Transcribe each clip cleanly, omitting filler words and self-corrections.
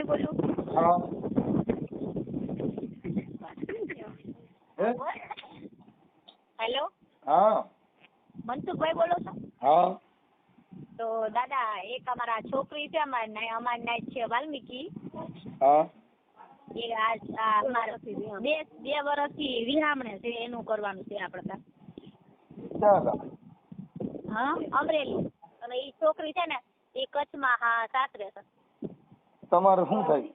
બોલું? હા હે હેલો, હા મનસુખભાઈ બોલો છો? હા તો દાદા એક અમારા છોકરી છે, અમારી નાઈટ છે વાલ્મીકી. હા એ બે વર્ષથી વિહામણે છે, એનું કરવાનું છે આપણે. ક્યાં હતા? હા, અમરેલી. અને એ છોકરી છે ને એ કચ્છમાં સાસરે છે. તમારે શું થાય?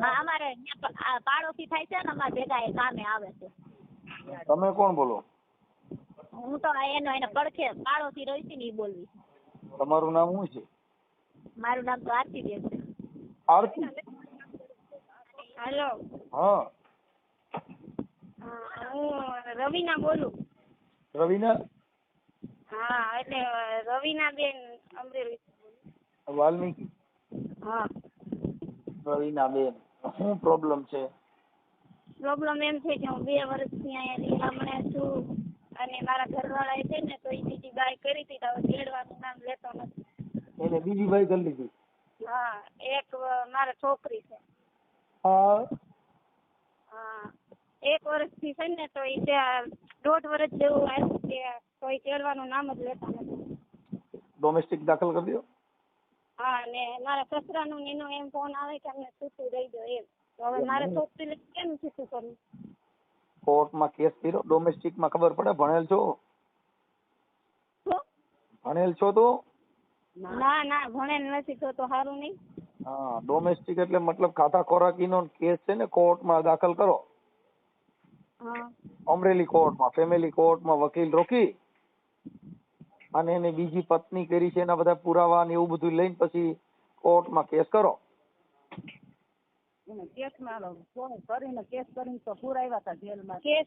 હા, અમારે પાડોશી થાય છે ને, અમારે ભેગા એ કામે આવે છે. તમે કોણ બોલો? હું તો એને પડખે પાડોશી રહી છે ને એ બોલવી. તમારું નામ શું છે? મારું નામ તો આરતી બેન છે. આરતી? હેલો, હા હું રવીના બોલું. રવીના? હા, એટલે રવીના બેન અમરેલી. વાલ્મીકી? હા. રવીના બેન, શું પ્રોબ્લેમ છે? પ્રોબ્લેમ એમ છે કે હું 2 વર્ષથી અહીંયા હમણે છું, અને મારા ઘરવાળા છે ને તો એ બીજી બાય કરી હતી, તો તેડવાનું નામ લેતો નથી. એને બીજી ભાઈ કરી લીધી? હા, એક મારા છોકરી છે. હા હા, 1 વર્ષથી છે ને તો એ 1.5 વર્ષ જેવું આવ્યું છે, તો એ તેડવાનું નામ જ લેતા નથી. ડોમેસ્ટિક દાખલ કરી દો. હા, ને મારા સસરાનું એનો એમ ફોન આવે કે અમને છૂટું દઈ દો એમ. તો હવે મારે છોકરીને કેમ છૂટું કરવું? કોર્ટમાં કેસ કર્યો? ડોમેસ્ટિકમાં ખબર પડે? ભણેલ છો? ભણેલ છો તો? ના ભણેલ નથી તો સારું નહીં. હા, ડોમેસ્ટિક એટલે મતલબ ખાતા ખોરાકીનો કેસ છે ને, કોર્ટમાં દાખલ કરો. હા. અમરેલી કોર્ટમાં, ફેમિલી કોર્ટમાં વકીલ રોકી અને એની બીજી પત્ની કરી છે એના બધા પુરાવા ને એવું બધું લઈને પછી કોર્ટમાં કેસ કરો. કેસ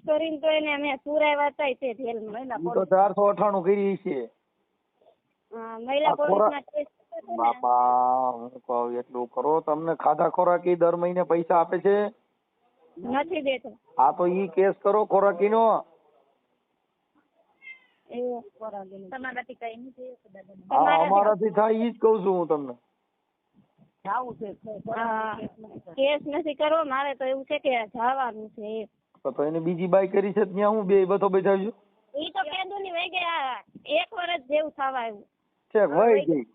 કરીને તો એને અમે પુરાવ્યા હતા તે જેલમાં. તો 498 કરી છે. મહિલા પોલીસના કેસ બાપા, હું કહું એટલું કરો. તમને ખાધા ખોરાકી દર મહિને પૈસા આપે છે? નથી દેતો. હા, તો ઈ કેસ કરો ખોરાકીનો. તમારાથી કઈ નહીં. હા, અમારાથી થાય ઈ જ કઉ છું હું તમને. કેસ નથી કરવો મારે, તો એવું છે કે જવાનું છે. તો એની બીજી બાઈ કરી છે ત્યાં હું બે બધો બેઠાવ્યો? ઈ તો કેદું ની વહી ગયા, 1 વર્ષ જેવું થવા આવ્યું છે. વહી ગઈ?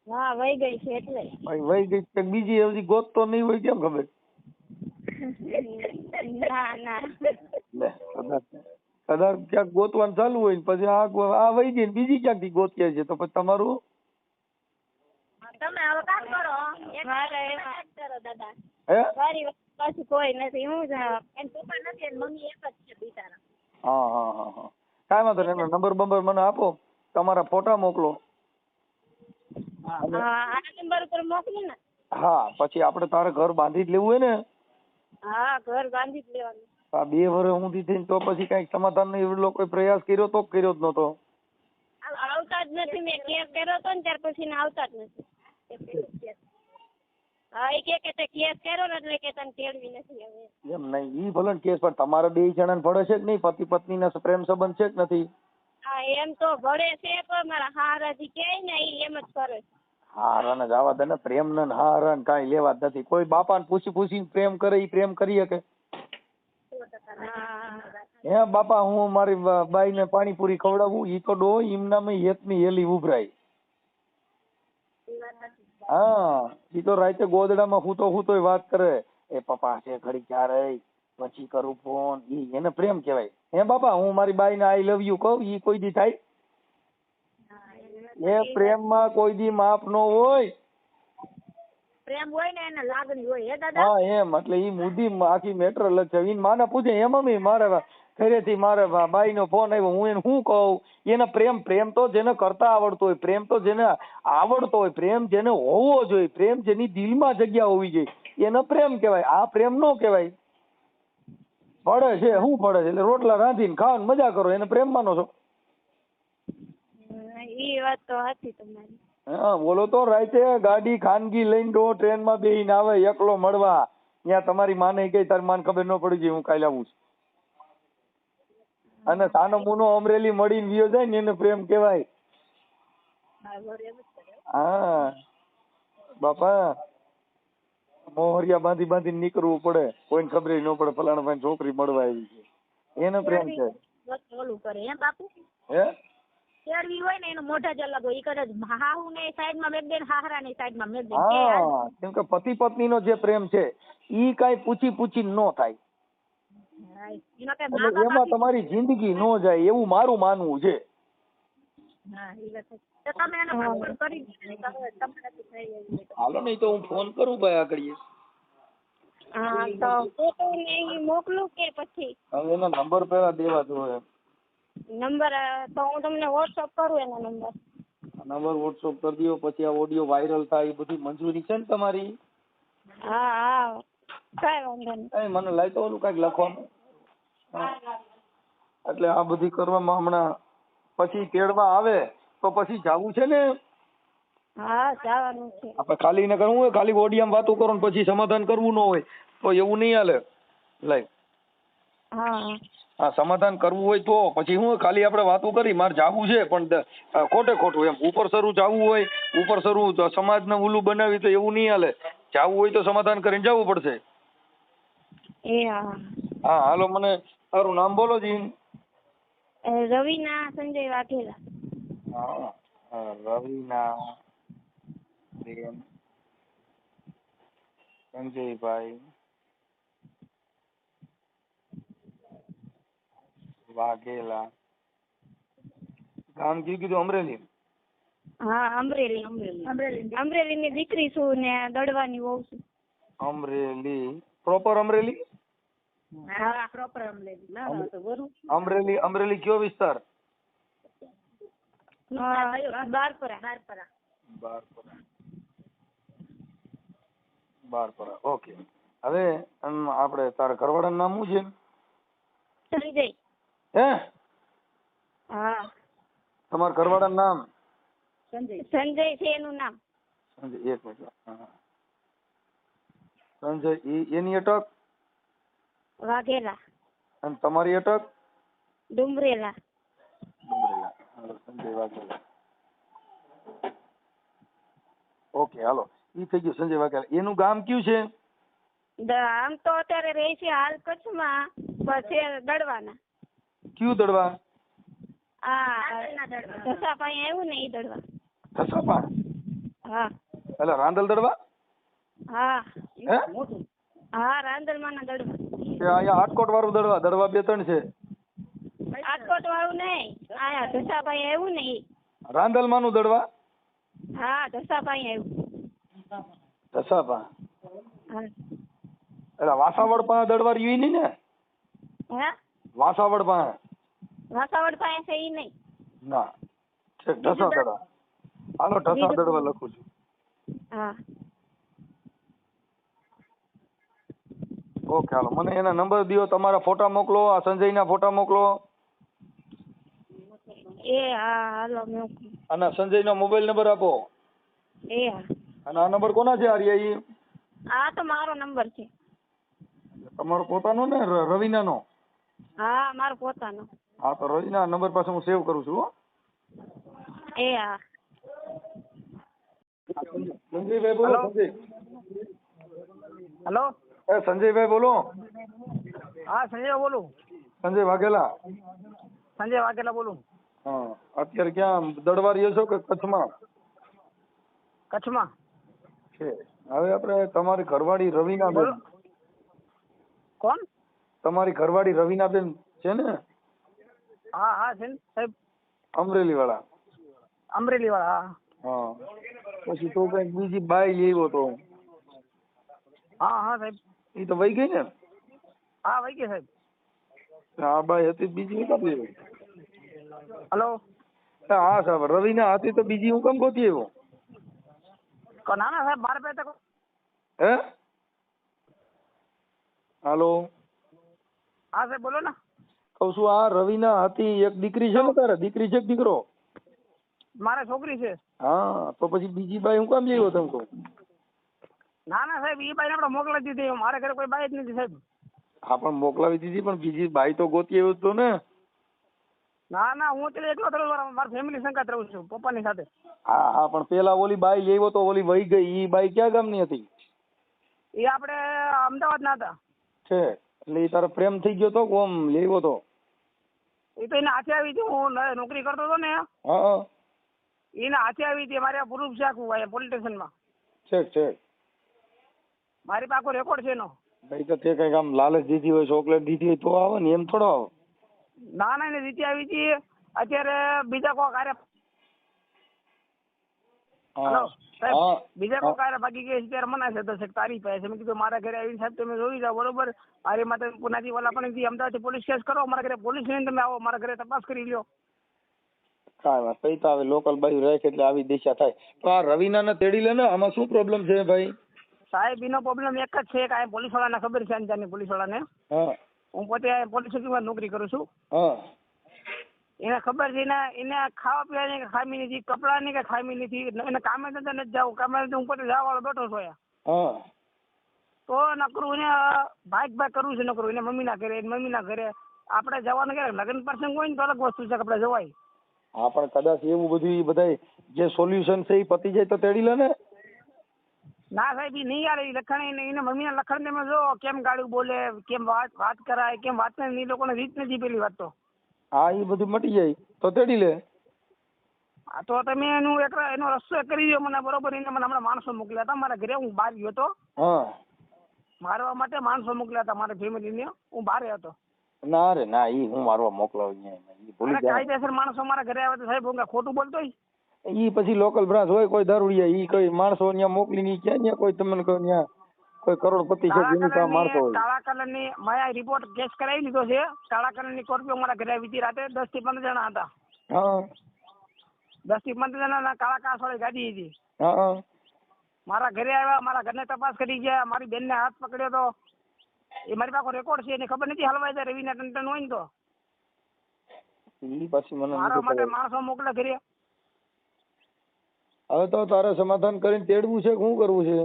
હા, વહી ગઈ છે એટલે. વહી ગઈ છે બીજી હજી ગોતતો નહીં હોય કેમ ખબર? ના લે, કદાચ ક્યાંક ગોતવાનું ચાલુ હોય ને પછી આ વહી ગઈ ને બીજી ક્યાંકથી ગોતીએ છે, તો પછી તમારું તમે હવે કામ કરો. મારે કરો દાદા. હે? મારી પાછી કોઈ નથી. હું એમ પપ્પા નથી, મમ્મી એક જ છે બિચારા. હા. કાંઈ વાંધો નહીં. એનો નંબર બંબર મને આપો, તમારા ફોટા મોકલો. આ નંબર ઉપર મોકલી ને. હા, પછી આપણે તારે ઘર બાંધી જ લેવું હોય ને? હા, ઘર બાંધી જ લેવાનું. આ 2 વર્ષ ઊંધી થઈને તો પછી કઈક સમાધાન નહીં એવો કોઈ પ્રયાસ કર્યો તો કર્યો જ નતો? આવતા જ નથી. મેં કેસ કર્યો તો ને ત્યાર પછી આવતા જ નથી. હા, એ કે તે કેસ કર્યો ને એટલે કે તને તેડવી નથી હવે. એમ નહીં, ઈ ભલે ને કેસ, પણ તમારે 2 જણાને ભળે છે કે નહીં? પતિ પત્નીના પ્રેમ સંબંધ છે કે નથી? હા, એમ તો ભળે છે, પણ મારા હારાજી કે ને ઈ એમ જ કરે. હારણ જ આવા દે ને, પ્રેમ ને હારણ કાંઈ લેવા જ નથી. કોઈ બાપાને પૂછીને પ્રેમ કરે, ઈ પ્રેમ કરી શકે? હે બાપા, હું મારી બાઈને પાણીપુરી ખવડાવું, ઈ તો ડો ઈમનામાં હેતની હેલી ઉભરાય. હા, ઈ તો રાતે ગોદડામાં હુતો વાત કરે, એ પપ્પા છે ઘડી ક્યારે પછી કરું ફોન. ઈ એને પ્રેમ કહેવાય. હે બાપા, હું મારી બાઈને આઈ લવ યુ કહું, ઈ કોઈ દી થાય? એ પ્રેમમાં કોઈ દી માપ નો હોય. પ્રેમ હોય ને એને લાગણી હોય. હે દાદા? હા, એમ એટલે ઈ મુદ્દી આખી મેટર અલગ છે. ઈ માને પૂછે, હે મમ્મી મારે ઘરેથી મારે બાઈનો ફોન આવ્યો, હું એને શું કહું? એને પ્રેમ તો જેને કરતા આવડતો હોય, પ્રેમ તો જેને આવડતો હોય, પ્રેમ જેને હોવો જોઈએ, પ્રેમ જેની દિલમાં જગ્યા હોવી જોઈએ, એને પ્રેમ કહેવાય. આ પ્રેમ નો કહેવાય. પડે છે શું પડે છે? એટલે રોટલા રાંધીને ખાવ ને મજા કરો, એને પ્રેમ માનો છો? ઈ વાત તો હતી તમારી. હા, બોલો તો. રાતે ગાડી ખાનગી લઈને ટ્રેનમાં બેહીને આવે એકલો મળવા, ત્યાં તમારી માને કઈ તારી માને ખબર ન પડી જાય હું કાલે આવું છું, અને સાનો મુનો અમરેલી મળીને વિયો જાય ને એને પ્રેમ કહેવાય. હા બાપા, મોહરિયા બાંધી બાંધીને નીકળવું પડે, કોઈને ખબર ન પડે ફલાણા ભાઈ છોકરી મળવા આવી છે, એને પ્રેમ છે. ઓલું કરે એમ બાપુ હે કેળવી હોય ને એનું મોઢા જ અલગ હોય. ઈ કદાચ હાહુ ને સાઈડમાં મેક દે ને હાહરા ને સાઈડમાં મેક દે. હા, કેમ કે પતિ પત્ની નો જે પ્રેમ છે ઈ કાંઈ પૂછી ન થાય, એટલે એમાં તમારી જિંદગી ન જાય એવું મારું માનવું છે. હાલો નહીં તો હું ફોન કરું ભાઈ આગળ. હા તો ફોટો ને મોકલું કે પછી હવે એનો નંબર પેલા દેવા જોઈએ. નંબર તો હું તમને વોટ્સઅપ કરું એનો નંબર વોટ્સઅપ કરી દો, પછી આ ઓડિયો વાયરલ થાય એ બધી મંજૂરી છે ને તમારી? હા હા કઈ વાંધો નહીં. મને લાગે ઓલું કઈક લખવાનું, એટલે આ બધી કરવામાં હમણાં પછી તેડવા આવે તો પછી જાવું છે ને? હા જવાનું છે. આપણે ખાલી ને કરવું હોય, ખાલી ઓડિયામાં વાતો કરો ને પછી સમાધાન કરવું ન હોય તો એવું નહીં હાલે. લાઈ હા હા, સમાધાન કરવું હોય તો પછી હું ખાલી આપણે વાતો કરી મારે જાવું છે પણ ખોટે ખોટું એમ ઉપર સરું જાવું હોય, ઉપર સરું સમાજને ઉલ્લું બનાવી તો એવું નહીં હાલે. જાવું હોય તો સમાધાન કરીને જવું પડશે. એ હા હા હાલો, મને તારું નામ બોલો જી. રવિના સંજય વાઘેલા. હા રવિના બેન સંજયભાઈ વાઘેલા. ગામ કયું કીધું? અમરેલી? હા અમરેલી. અમરેલી ની દીકરી છું ને દડવાની વહુ છું. અમરેલી પ્રોપર અમરેલી? હા પ્રોપર અમરેલી. અમરેલી અમરેલી કયો વિસ્તાર? બારપરા. ઓકે. હવે આપણે તારા ઘરવાળાનું નામ શું છે? સંજય. હે? હા. તમારા ઘરવાળાનું નામ? સંજય છે એનું નામ. સંજય. એક મિનિટ. હા સંજય. એની અટક? વાઘેલા. અને તમારી અટક? ડુમરેલા. સંજય વાઘેલા. ઓકે હાલો, ઈ થઈ ગયું સંજય વાઘેલા. એનું ગામ કયું છે? આમ તો અત્યારે રહે છે હાલ કચ્છમાં, પછી દડવાના. કયું દડવા? ધસા પાસે આવ્યું ને ઈ દડવા. ધસાપા? હા. એટલે રાંદલ દડવા? હા. હે? હા રાંદલ માના દડવા. અહીંયા આટકોટ વાળું દડવા? દડવા 2-3 છે. આટકોટ વાળું નહીં, આયા ધસા પાસે આવ્યું ને ઈ. રાંદલ માનું દડવા? હા ધસા પાસે આવ્યું. ધસાપા? હા. એટલે વાસાવડ પાસે દડવા રહ્યું નહીં ને? હે? વાસાવડ પાસે? વાસાવડ પાસે છે ઈ નહીં. ના, છેક ઢસા દડવા. હાલો ઢસા દડવા લખું છું. હા. ઓકે હાલો, મને એના નંબર દિયો, તમારા ફોટા મોકલો, આ સંજયના ફોટા મોકલો. એ હા હાલો મોકલું. અને સંજયનો મોબાઈલ નંબર આપો. એ હા. અને આ નંબર કોના છે? આર્યા ઈ? આ તો મારો નંબર છે. તમારો પોતાનો ને રવિનાનો? હા મારો પોતાનો. હા તો રવિના નંબર પાસે હું સેવ કરું છું. હો. એ હા. સંજયભાઈ બોલો. સંજય. હેલો. સંજયભાઈ બોલો. હા સંજય બોલું. સંજય વાઘેલા. સંજય વાઘેલા બોલું. હા, અત્યારે ક્યાં દડવા રહ્યો છો કે કચ્છમાં? કચ્છમાં છે. હવે આપણે તમારી ઘરવાળી રવિનાબેન. કોણ? તમારી ઘરવાળી રવિનાબેન છે ને? હા હા છે ને સાહેબ. અમરેલી વાળા? અમરેલી વાળા. હા. પછી તો કઈક બીજી બાઈ લેવો તો? હા હા સાહેબ. એ તો વહી ગઈ ને? હા વહી ગઈ સાહેબ. આ બાઈ હતી બીજી હું કામ લેવી? હલો. હા સાહેબ, રવિના હતી તો બીજી હું કામ ગોતી આવ્યો? ના ના સાહેબ મારે પાસે હે? હાલો. હા સાહેબ બોલો ને. કઉ છું આ રવિના હતી, એક દીકરી છે ને તારે? દીકરી છે કે દીકરો? મારે છોકરી છે. હા તો પછી બીજી બાઈ હું કામ લેવો તમે કહું? ના ના સાહેબ, એ બાઈને આપણે મોકલાવી દીધી. મારે ઘરે કોઈ બાઈ જ નથી સાહેબ. હા પણ મોકલાવી દીધી, પણ બીજી બાઈ તો ગોતી આવ્યો તો ને? ના ના હું અત્યારે એકલો જ રહું છું. મારી ફેમિલી સંગાત રહું છું પપ્પાની સાથે. હા હા, પણ પેલા ઓલી બાઈ લેવો તો ઓલી વહી ગઈ, ઈ બાઈ ક્યાં ગામની હતી? એ આપણે અમદાવાદના હતા. છે એટલે એ તારો પ્રેમ થઈ ગયો તો કોમ લેવો તો? એ તો એને હાથે આવી હતી, હું નોકરી કરતો હતો ને હા એને હાથે આવી હતી. મારે પ્રૂફ છે આખું અહીંયા પોલીસ સ્ટેશનમાં. છે મારી પાસે આખો રેકોર્ડ છે એનો. ભાઈ તો તે કઈક આમ લાલચ દીધી હોય, ચોકલેટ દીધી હોય તો આવે ને, એમ થોડો આવે. ના એને રીતે આવી હતી. અત્યારે બીજા કોક આરે હા સાહેબ હા બીજા કોક આરે ભાગી ગઈ છે ત્યારે મનાશે દસેક તારીખ પાસે. મેં કીધું મારા ઘરે આવીને સાહેબ તમે જોઈ જાઓ બરોબર. મારી માથે પુનાથી ઓલા પણ અમદાવાદથી પોલીસ કેસ કરો. મારા ઘરે પોલીસ લઈને તમે આવો, મારા ઘરે તપાસ કરી લ્યો. કાંઈ વાત પૈસા આવે લોકલ બાજુ રાખે એટલે આવી દિશા થાય. તો આ રવિનાને તેડી લે ને, આમાં શું પ્રોબ્લેમ છે ભાઈ? સાહેબ એનો પ્રોબ્લેમ એક જ છે કે આ પોલીસ વાળાને ખબર છે, અંજારની પોલીસ વાળાને. હા હું પોતે પોલીસ ચોકીમાં નોકરી કરું છું. હા એને ખબર છે એને ખાવા પીવાની કઈ ખામી નથી, કપડાની કઈ ખામી નથી, એને કામે ધંધે નથી જવું. કામે હું પોતે જવા વાળો બેઠો છું અહીંયા. હા તો નકરું એને ભાગ કરવું છે. નકરું એને મમ્મીના ઘરે આપણે જવાનું ક્યારે લગ્ન પ્રસંગ હોય ને તો અલગ વસ્તુ છે, આપણે જવાય. હા પણ કદાચ એવું બધું બધા જે સોલ્યુશન છે એ પતી જાય તો તેડી લે ને. ના સાહેબ એ નહીં આવે. લખણ એને મમ્મીના લખણ તમે જો કેમ ગાડું બોલે, કેમ વાત કરાય, કેમ વાત કરે, એ લોકોને રીત નથી પેલી વાત તો. હા એ બધું મટી જાય તો તેડી લે. હા તો તમે એનો રસ્તો કરી દો મને બરોબર. એને મને હમણાં માણસો મોકલ્યા હતા મારા ઘરે. હું બહાર ગયો હતો હા મારવા માટે. માણસો મોકલ્યા હતા મારા ફેમિલીને. હું બહાર હતો. ના રે ના, ઈ હું મારવા મોકલાવું ભૂલી જાય. કાયદેસર માણસો મારા ઘરે આવે તો સાહેબ હું ખોટું બોલતો હોય? ઈ પછી લોકલ બ્રાન્ચ હોય કોઈ દારૂડિયા, ઈ કોઈ માણસો ત્યાં મોકલીને ક્યાં ત્યાં કોઈ તમને ત્યાં કોઈ કરોડપતિ છે જેની પાસે માણસો હોય. કાળા કલરની મેં રિપોર્ટ કેસ કરાવી લીધો છે. કાળા કલરની સ્કોર્પિયો મારા ઘરે આવી હતી રાતે. 10 થી 15 જણા હતા. હા 10 થી 15 જણા કાળા કાસ વાળી ગાડી હતી. હા મારા ઘરે આવ્યા, મારા ઘરને તપાસ કરી ગયા. મારી બેનને હાથ પકડ્યો તો. એ મારી પાસે રેકોર્ડ છે. એને ખબર નથી હલવાઈ જાય રવિના ટન હોય ને તો. ઈ પછી મને મારા માટે માણસો મોકલે ઘરે. હવે તો તારે સમાધાન કરીને તેડવું છે, શું કરવું છે?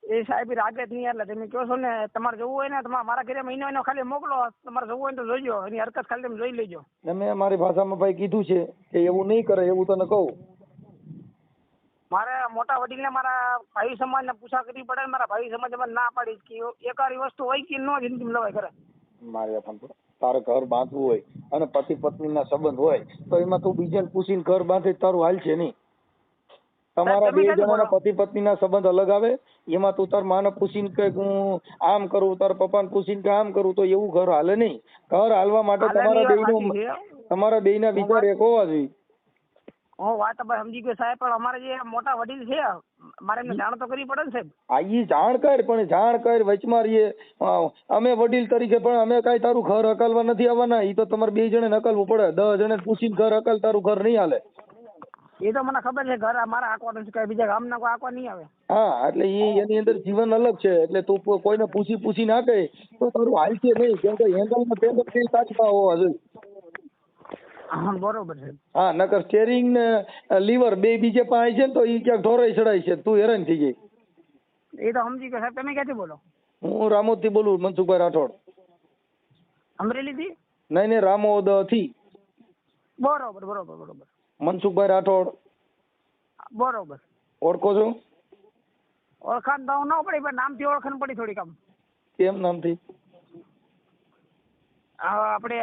એ સાહેબ રાગે જ નહીં. એટલે તમે કહો છો ને તમારે જવું હોય ને તમારે મારા ઘરે મહિનો એનો ખાલી મોકલો. તમારે જવું હોય તો જોઈજો. એની હરકત ખાલી તમે જોઈ લેજો. મેં મારી ભાષામાં ભાઈ કીધું છે કે એવું નહીં કરે, એવું તને કહું. મારે મોટા વડીલને મારા ભાઈ સમાજને પૂછા કરવી પડે. મારા ભાઈ સમાજમાં ના પાડી કે એકારી વસ્તુ હોય કે ન જિંદગીમાં લવાય કરે. મારે પણ તારે ઘર બાંધવું હોય અને પતિ પત્નીના સંબંધ હોય તો એમાં તું બીજાને પૂછીને ઘર બાંધે તારું હાલ છે નહીં. તમારા બે જણાના પતિ પત્નીના સંબંધ અલગ આવે. એમાં તું તાર માને પૂછીને કે હું આમ કરું, તાર પપ્પાને પૂછીને કે આમ કરું, તો એવું ઘર હાલે નહીં. ઘર હાલવા માટે તમારા બેયના વિચાર એક હોવા જોઈએ. હું વાત સમજી ગયો સાહેબ. પણ અમારે જે મોટા વડીલ છે મારે એમને જાણ તો કરવી પડે ને સાહેબ. હા ઈ જાણ કર, પણ જાણ કર વચમાં રહીએ. અમે વડીલ તરીકે પણ અમે કાંઈ તારું ઘર હકલવા નથી આવવાના. ઈ તો તમારે બે જણે હકલવું પડે. 10 જણે પૂછીને ઘર હકલ, તારું ઘર નહીં હાલે. એ તો મને ખબર છે. ઘર મારા આંકવાનું છે, કઈ બીજા ગામના કોઈ આંકવા નહીં આવે. હા એટલે એની અંદર જીવન અલગ છે. એટલે તું કોઈને પૂછી ના કહે તો તારું હાલ છે નહીં. કેમ કે હેન્ડલમાં પેન્ડલ કઈ સાચવા હોવા જોઈએ. હા બરોબર છે. હા નકર સ્ટેરિંગ ને લીવર બે બીજે પાસે છે ને તો ઈ ક્યાંક ઢોરાઈ ચડાય છે, તું હેરાન થઈ જાય. એ તો સમજી ગયો સાહેબ. તમે ક્યાંથી બોલો? હું રામોદ થી બોલું, મનસુખભાઈ રાઠોડ. અમરેલી થી? નહીં રામોદ થી. બરોબર બરોબર બરોબર. મનસુખભાઈ રાઠોડ. બરોબર. ઓળખો છો? ઓળખાણ તો ન પડી પણ નામથી ઓળખાણ પડી થોડીક. આમ કેમ નામથી? આપણે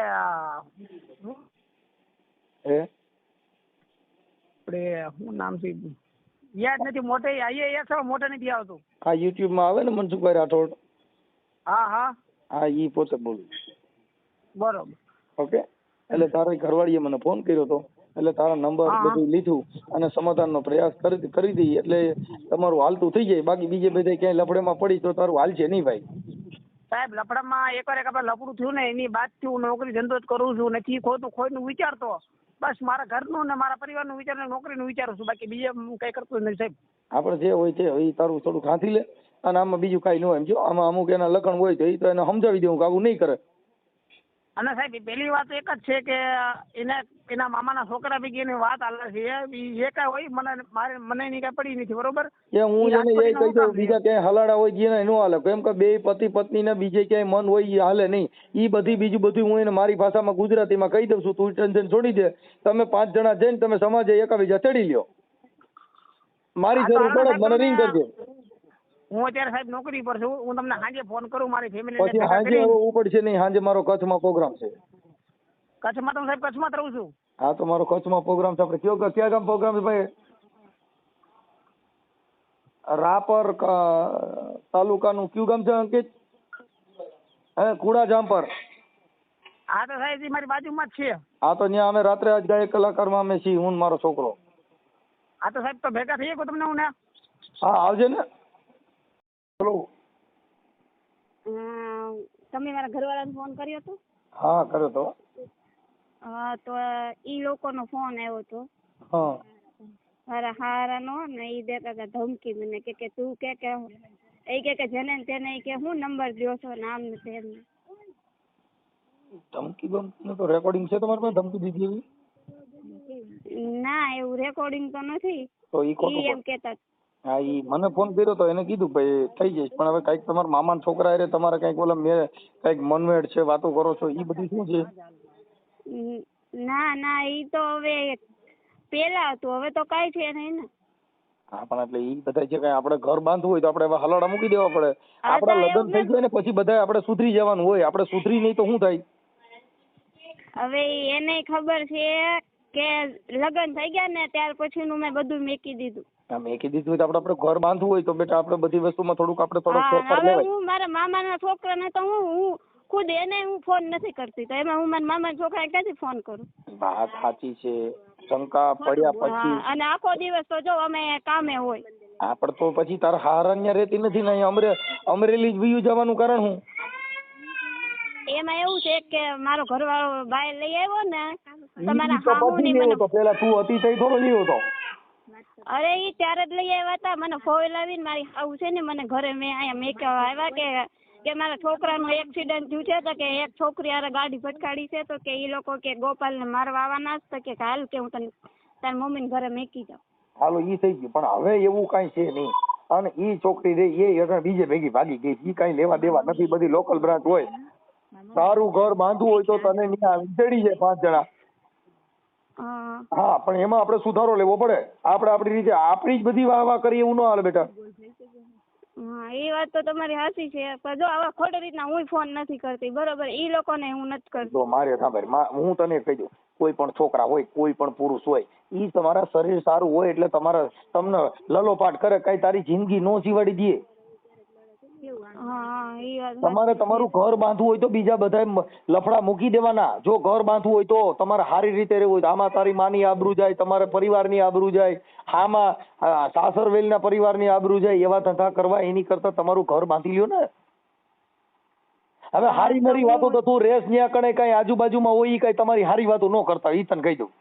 શું નામ છે યાદ નથી. મોટે મોટે નથી આવતું. હા યુટ્યુબ માં આવે ને મનસુખભાઈ રાઠોડ. હા હા હા ઈ પોતે બોલું. બરોબર. ઓકે. એટલે તારા ઘરવાળીએ મને ફોન કર્યો હતો એટલે તારા નંબર બધું લીધું અને સમાધાનનો પ્રયાસ કરી દઈએ એટલે તમારું હાલતું થઈ જાય. બાકી બીજે બધે ક્યાંય લફડેમાં પડી તો તારું હાલ છે નહીં ભાઈ. સાહેબ લફડામાં એકવાર આપણે લફડું થયું ને એની બાદથી હું નોકરી ધંધો જ કરું છું. નથી ખોટું ખોટું વિચારતો. બસ મારા ઘરનું ને મારા પરિવારનું વિચાર ને નોકરીનું વિચારું છું. બાકી બીજે હું કઈ કરતો નથી સાહેબ. આપણે જે હોય તે એ તારું થોડું ખાંથી લે અને આમાં બીજું કાંઈ ન હોય. એમ જો આમાં અમુક એના લખણ હોય તો એ તો એને સમજાવી દેવું કે આવું નહીં કરે. અને સાહેબ પહેલી વાત એક જ છે કે એના મામાના છોકરા ભેગી એની વાત હાલે છે. એ કાંઈ હોય મને એની કાંઈ પડી નથી. બરોબર. કે હું એને એ કહી દઉં બીજા ક્યાંય હલાડા હોય જેને ન હાલે. કેમ કે બે પતિ પત્ની ને બીજે ક્યાંય મન હોય એ હાલે નહીં. એ બીજું બધું હું એને મારી ભાષામાં ગુજરાતીમાં કહી દઉં છું. તું ટેન્શન છોડી દે. તમે 5 જણા જઈને તમે સમાજે એકાબીજા ચડી લ્યો. મારી જરૂર પડે મને રિંગ કરજો. હું અત્યારે સાહેબ નોકરી પર છું. હું તમને સાંજે ફોન કરું મારી ફેમિલી પછી સાંજે ઉપડશે નહીં, સાંજે મારો કચ્છમાં પ્રોગ્રામ છે. કચ્છમાં તો સાહેબ કચ્છમાં જ રહું છું. હા તો મારો કચ્છમાં પ્રોગ્રામ છે. આપણે ક્યાં ગામ પ્રોગ્રામ છે ભાઈ? રાપર તાલુકાનું કયું ગામ છે અંકિત? હે કુડા જામપર. હા તો સાહેબ એ મારી બાજુમાં જ છે. હા તો ત્યાં અમે રાત્રે આજ ગાયક કલાકારમાં અમે છીએ, હું ને મારો છોકરો. હા તો સાહેબ તો ભેગા થઈ શકો તમને હું ને? હા આવજે ને. ચલો. તમે મારા ઘરવાળાને ફોન કર્યો હતો? હા કર્યો તો. હા તો ઈ લોકોનો ફોન આવ્યો હતો. હા મારા હારાનો ને ઈ દેતા હતા ધમકી મને કે તું કે એ કે જેને તેને કે હું નંબર દ્યો છો નામ ને તેમ. ધમકી બમકી તો રેકોર્ડિંગ છે તમારી પાસે ધમકી દીધી એવી? ના એવું રેકોર્ડિંગ તો નથી. તો ઈ ખોટું એમ કેતા. હા ઈ મને ફોન કર્યો તો એને કીધું ભાઈ થઈ જઈશ, પણ હવે કઈક તમારા મામાના છોકરા હારે તમારે કઈક ઓલા મેં કઈક મનમેળ છે, વાતો કરો છો, ઈ બધું શું છે? ના ઈ તો હવે પેલા હતું, હવે તો કઈ છે નહીં ને. હા પણ એટલે ઈ બધા છે કઈ આપણે ઘર બાંધવું હોય તો આપણે હવે હલાડા મૂકી દેવા પડે. આપડા લગ્ન થઈ જાય ને પછી બધા આપણે સુધરી જવાનું હોય, આપણે સુધરી નહીં તો શું થાય? હવે એને ખબર છે કે લગ્ન થઈ ગયા ને ત્યાર પછીનું મેં બધું મેકી દીધું. હા મેકી દીધું હોય તો આપણે ઘર બાંધવું હોય તો બેટા આપણે બધી વસ્તુમાં થોડુંક ફેરફાર હવે લેવાય. હું મારા મામાના છોકરાને તો હું ખુદ એને હું ફોન નથી કરતી, તો એમાં હું મારા મામાના છોકરાને ક્યાંથી ફોન કરું? વાત સાચી છે. શંકા પડ્યા પછી અને આખો દિવસ તો જો અમે કામે હોય. હા પણ તો પછી તારા હારાન્યા રહેતી નથી ને અહીંયા અમરેલી જ વયું જવાનું કારણ શું? એમાં એવું છે કે મારો ઘરવાળો બહાર લઈ આવ્યો ને તમારા હાહુની મને તો પેલા તું હતી તઈ થોડો લીધો તો. અરે ઈ ત્યારે જ લઈ આવ્યા હતા. મને ફોઈ લાવીને મારી હાહુ છે ને મને ઘરે મેં અહીંયા મેકવા આવ્યા કે મારા છોકરાનું એક્સિડન્ટ થયું છે તો કે એક છોકરી હારે ગાડી ભટકાડી છે તો કે ઈ લોકો કે ગોપાલને મારવા આવવાના જ, તો કે હાલ કે હું તને તારી મમ્મીને ઘરે મેકી જાઉં. હાલો ઈ થઈ ગયું, પણ હવે એવું કઈ છે નહીં. અને ઈ છોકરી રહી એ બીજે ભેગી ભાગી ગઈ, ઈ કઈ લેવા દેવા નથી, બધી લોકલ બ્રાન્ચ હોય. તારું ઘર બાંધવું હોય તો તને ત્યાં ચડી જાય 5 જણા. હા પણ એમાં આપણે સુધારો લેવો પડે. આપણે આપણી રીતે આપણી જ બધી વાહ કરીએ એવું ન હાલે બેટા. હા એ વાત તો તમારી સાચી છે, પણ જો હવે ખોટી રીતના હું ફોન નથી કરતી, બરોબર? ઈ લોકોને હું નથી કરતી. તો મારે સાંભળ, હું તને કહી દઉં, કોઈ પણ છોકરા હોય, કોઈ પણ પુરુષ હોય, ઈ તમારા શરીર સારું હોય એટલે તમને લલોપાટ કરે, કઈ તારી જિંદગી નો જીવાડી દે. તમારે તમારું ઘર બાંધવું હોય તો બીજા બધા લફડા મૂકી દેવાના. જો ઘર બાંધવું હોય તો તમારે સારી રીતે રહેવું હોય તો આમાં તારી માની આબરૂ જાય, તમારા પરિવારની આબરૂ જાય, આમાં સાસરવેલના પરિવારની આબરૂ જાય, એવા ધંધા કરવા એની કરતા તમારું ઘર બાંધી લ્યો ને. હવે હારી મારી વાતો તો તું રેસ ન્યા કણે કઈ આજુબાજુમાં હોય ઈ કઈ તમારી હારી વાતો ન કરતા, ઈ તને કહી દઉં.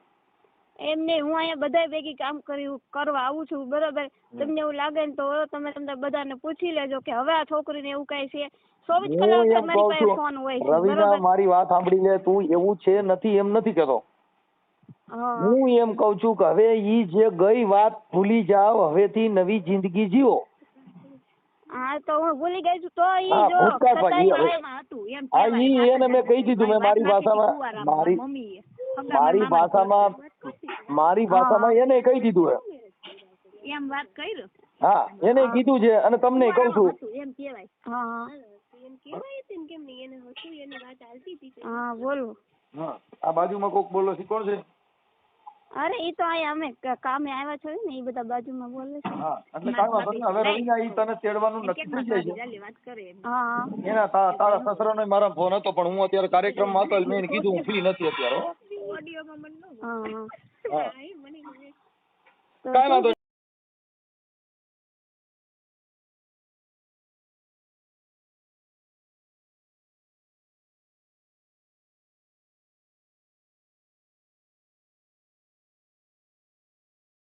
એમને હું અહીંયા બધા ભેગી કામ કરવા આવું છું, બરોબર? તમને એવું લાગે ને તો તમે બધાને પૂછી લેજો કે હવે આ છોકરીને એવું કઈ છે. 24 કલાક મારી પાસે ફોન હોય છે. રવિના મારી વાત સાંભળી લે, તું એવું છે નથી એમ નથી કહેતો. હું એમ કઉ છું કે હવે ઈ જે ગઈ વાત ભૂલી જાવ, હવેથી નવી જિંદગી જીવો. હા તો હું ભૂલી ગઈ છું તો ઈ જો ઈ એને મેં કહી દીધું, મેં મારી ભાષામાં એને કહી દીધું હે એમ વાત કરી. હા એને કીધું છે અને તમને કહું છું એમ કહેવાય. હા એમ કહેવાય તેમ કેમ નહીં, એને હતું એની વાત ચાલતી હતી. હા બોલો. હા આ બાજુમાં કોક બોલો છે, કોણ છે? અરે ઈ તો અહીંયા અમે કામે આવ્યા છે ને, ઈ બધા બાજુમાં બોલે છે. હા એટલે કાઈ વાંધો નહીં. હવે રવિના ઈ તને તેડવાનું નક્કી થઈ જાય છે. વાત કરે. હા એના તારા સસરાનો મારા ફોન હતો પણ હું અત્યારે કાર્યક્રમમાં હતો, મેં એને કીધું હું ફ્રી નથી અત્યારે. ઓડિયોમાં મને કાઈ વાંધો